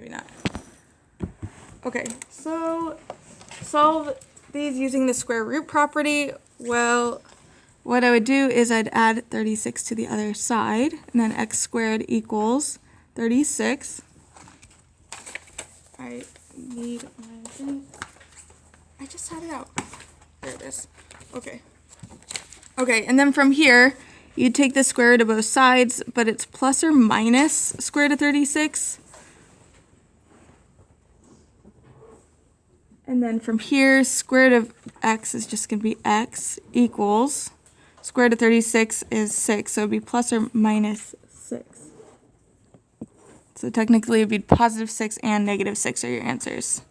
maybe not. Okay, so solve these using the square root property. Well, what I would do is I'd add 36 to the other side, and then x squared equals 36. I need my thing. I just had it out. There it is. Okay. Okay, and then from here, you take the square root of both sides, but it's plus or minus square root of 36. And then from here, square root of x is just going to be x equals, square root of 36 is 6, so it would be plus or minus 6. So technically it would be positive 6 and negative 6 are your answers.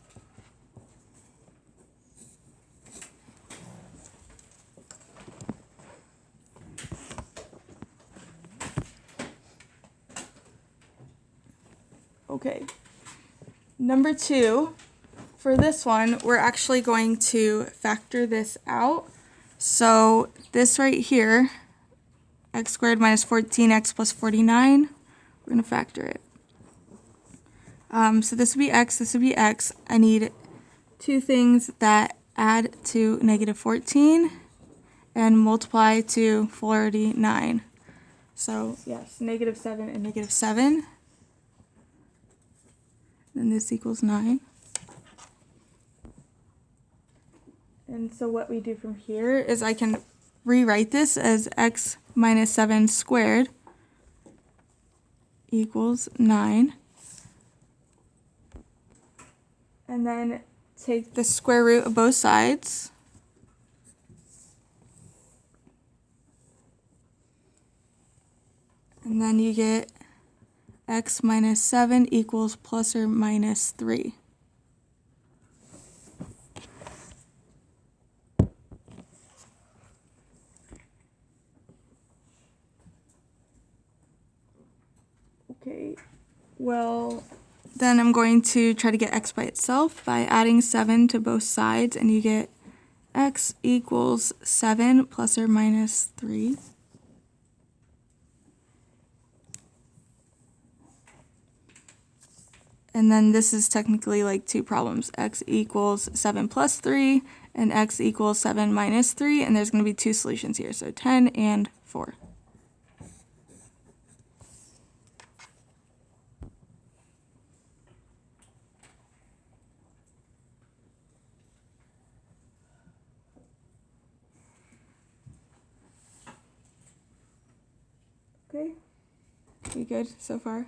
Okay, number 2, for this one, we're actually going to factor this out. So this right here, x squared minus 14x plus 49, we're going to factor it. So this would be x, this would be x. I need two things that add to negative 14 and multiply to 49. So yes, negative 7 and negative 7. And this equals 9. And so what we do from here is I can rewrite this as x minus 7 squared equals 9. And then take the square root of both sides. And then you get x minus 7 equals plus or minus 3. Okay, well, then I'm going to try to get x by itself by adding 7 to both sides, and you get x equals 7 plus or minus 3. And then this is technically like two problems. X equals 7 plus 3 and x equals 7 minus 3. And there's going to be two solutions here. So 10 and 4. Okay. You good so far?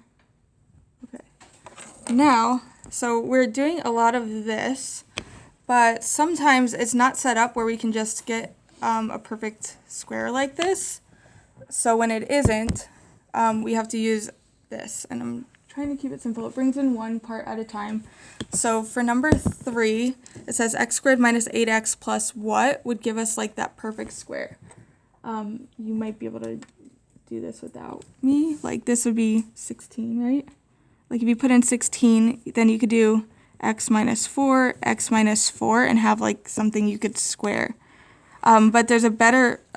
Okay. Now, so we're doing a lot of this, but sometimes it's not set up where we can just get a perfect square like this. So when it isn't, we have to use this. And I'm trying to keep it simple. It brings in one part at a time. So for number 3, it says x squared minus 8x plus what would give us like that perfect square. You might be able to do this without me. Like this would be 16, right? Like if you put in 16, then you could do x minus 4, and have like something you could square. But there's a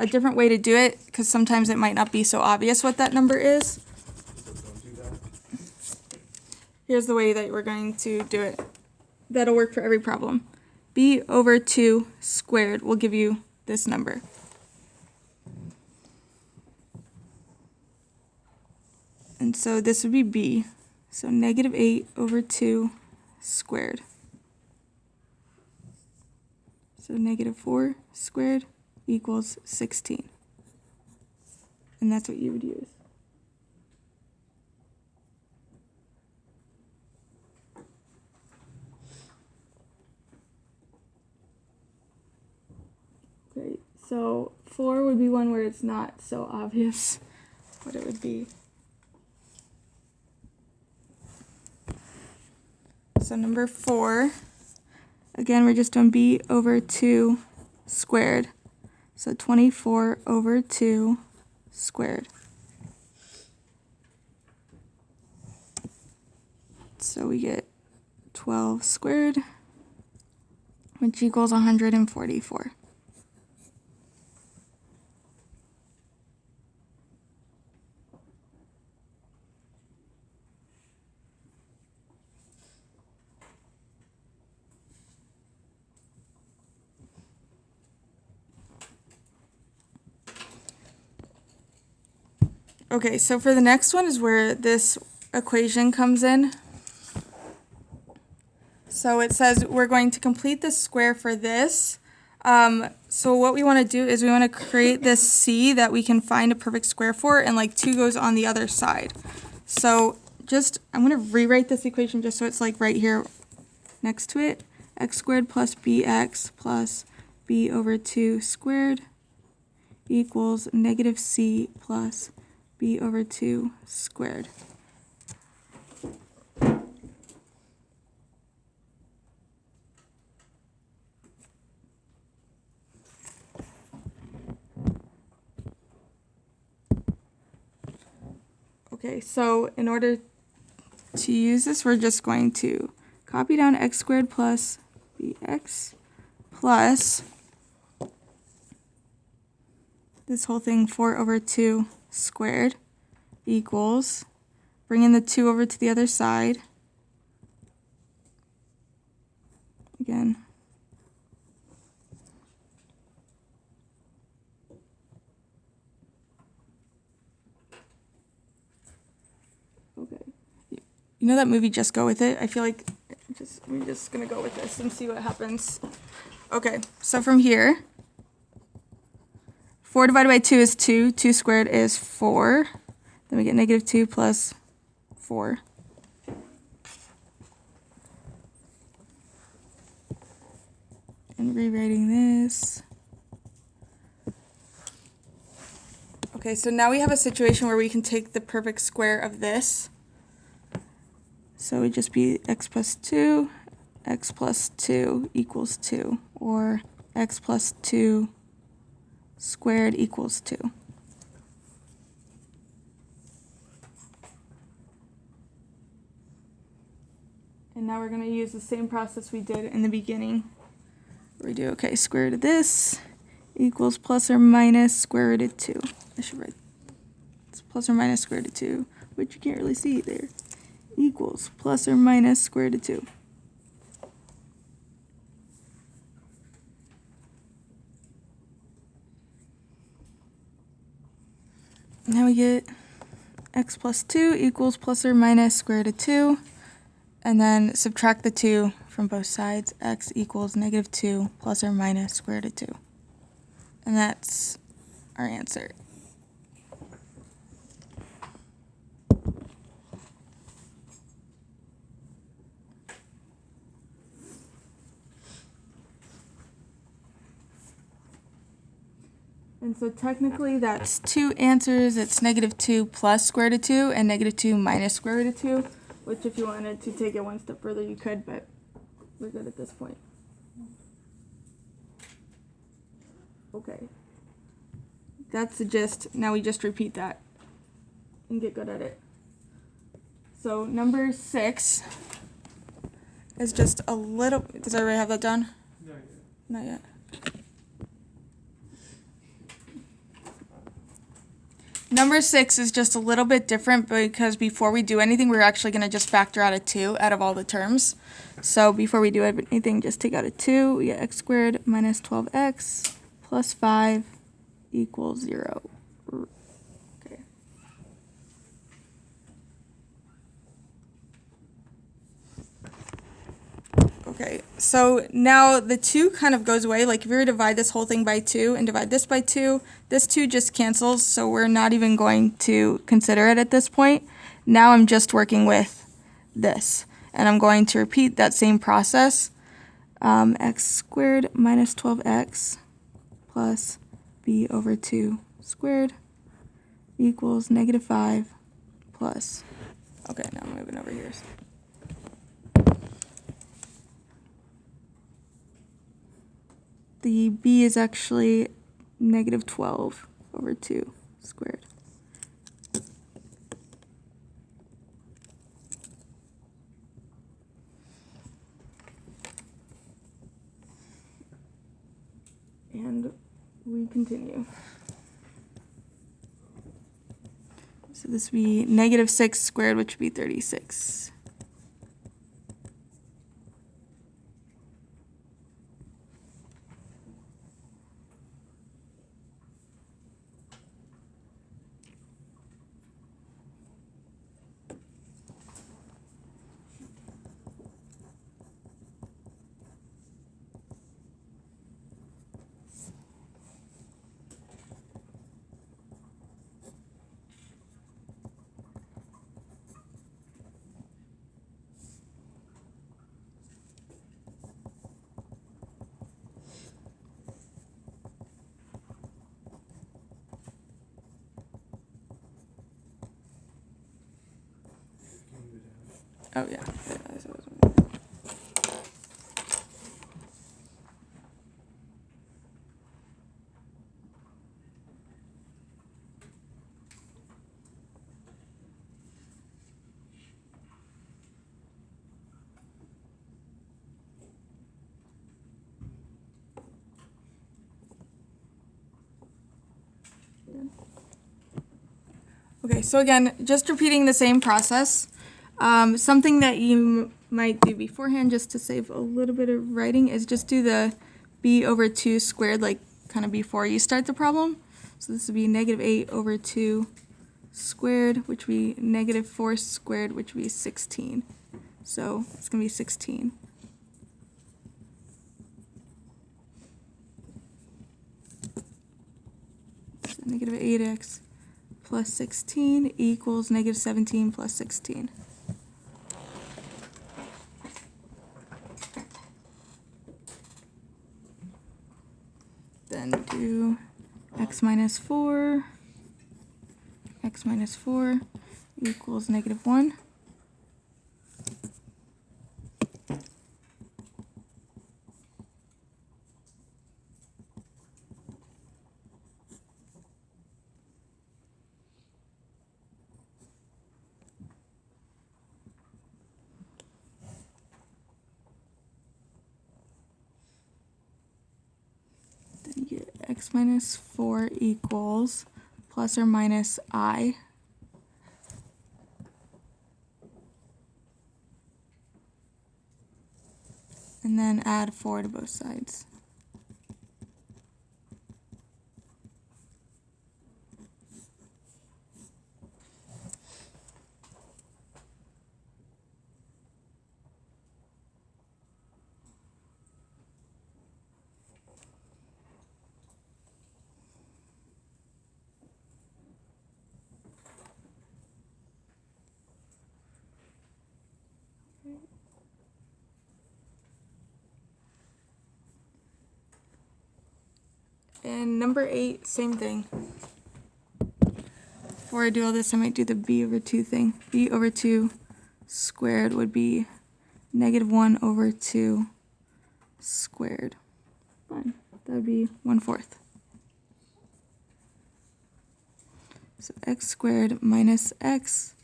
different way to do it, because sometimes it might not be so obvious what that number is. Here's the way that we're going to do it. That'll work for every problem. b over 2 squared will give you this number. And so this would be b. So negative 8 over 2 squared. So negative 4 squared equals 16. And that's what you would use. Okay, so 4 would be one where it's not so obvious what it would be. So number 4, again, we're just doing b over 2 squared. So 24 over 2 squared. So we get 12 squared, which equals 144. Okay, so for the next one is where this equation comes in. So it says we're going to complete the square for this. So what we want to do is we want to create this C that we can find a perfect square for, and like 2 goes on the other side. So I'm going to rewrite this equation just so it's like right here next to it. X squared plus bx plus b over 2 squared equals negative c plus b over 2 squared. Okay, so in order to use this, we're just going to copy down x squared plus bx plus this whole thing 4 over 2 squared equals, bring in the 2 over to the other side. Again. Okay. You know that movie Just Go With It? I feel like I'm just going to go with this and see what happens. Okay, so from here, 4 divided by 2 is 2. 2 squared is 4. Then we get negative 2 plus 4. And rewriting this. Okay, so now we have a situation where we can take the perfect square of this. So it would just be x plus 2 equals 2, or x plus 2 squared equals 2. And now we're going to use the same process we did in the beginning. We do, okay, square root of this equals plus or minus square root of 2. I should write it's plus or minus square root of 2, which you can't really see there, equals plus or minus square root of 2. Now we get x plus 2 equals plus or minus square root of 2, and then subtract the 2 from both sides. X equals negative 2 plus or minus square root of 2. And that's our answer. And so technically that's 2 answers. It's negative 2 plus square root of 2 and negative 2 minus square root of 2, which if you wanted to take it one step further you could, but we're good at this point. Okay. That's the gist. Now we just repeat that and get good at it. So number 6 is just a little, does everybody have that done? Not yet. Number 6 is just a little bit different because before we do anything, we're actually going to just factor out a 2 out of all the terms. So before we do anything, just take out a 2. We get x squared minus 12x plus 5 equals 0. Okay. Okay, so now the 2 kind of goes away. Like if we were to divide this whole thing by 2 and divide this by 2, this 2 just cancels, so we're not even going to consider it at this point. Now I'm just working with this, and I'm going to repeat that same process. X squared minus 12x plus b over 2 squared equals negative 5 plus. Okay, now I'm moving over here. The b is actually negative 12 over 2 squared. And we continue. So this would be negative 6 squared, which would be 36. Oh, yeah. Okay, so again, just repeating the same process. Something that you might do beforehand just to save a little bit of writing is just do the b over 2 squared, like kind of before you start the problem. So this would be negative 8 over 2 squared, which would be negative 4 squared, which would be 16. So it's going to be 16. So negative 8x plus 16 equals negative 17 plus 16. Then do x minus 4 equals negative 1. Then you get x minus 4 equals plus or minus I. And then add 4 to both sides. And number 8, same thing. Before I do all this, I might do the b over 2 thing. B over 2 squared would be negative 1 over 2 squared. Fine. That would be 1/4. So x squared minus x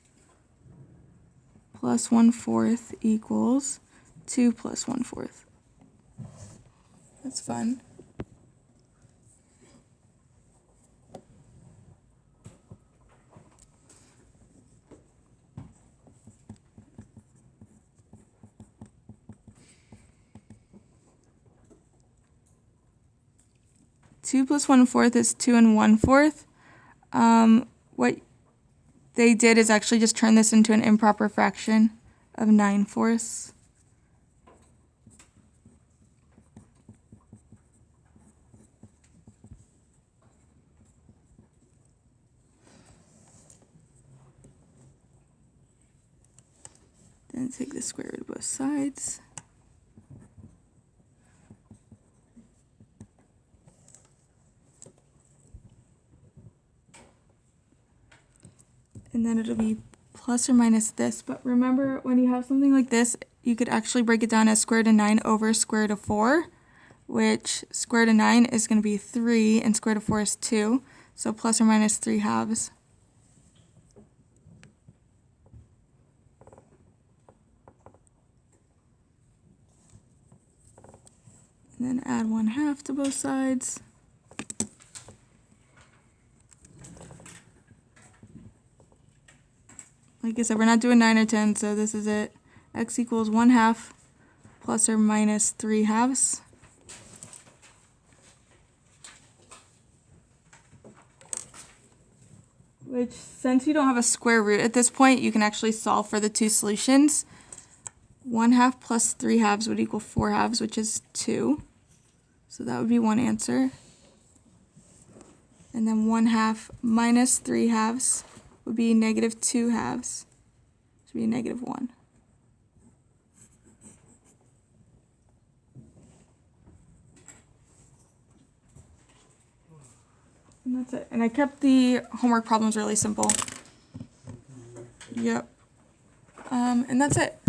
plus 1/4 equals 2 plus 1/4. That's fun. Two plus 1/4 is 2 and 1/4. What they did is actually just turn this into an improper fraction of 9/4. Then take the square root of both sides. And then it'll be plus or minus this. But remember, when you have something like this, you could actually break it down as square root of 9 over square root of 4, which square root of 9 is going to be 3 and square root of 4 is 2. So plus or minus 3/2. And then add 1/2 to both sides. Like I said, we're not doing 9 or 10, so this is it. X equals 1/2 plus or minus 3/2. Which, since you don't have a square root at this point, you can actually solve for the two solutions. 1/2 plus 3/2 would equal 4/2, which is 2. So that would be one answer. And then 1/2 minus 3/2 would be negative 2/2. Which would be negative 1. And that's it. And I kept the homework problems really simple. Yep. And that's it.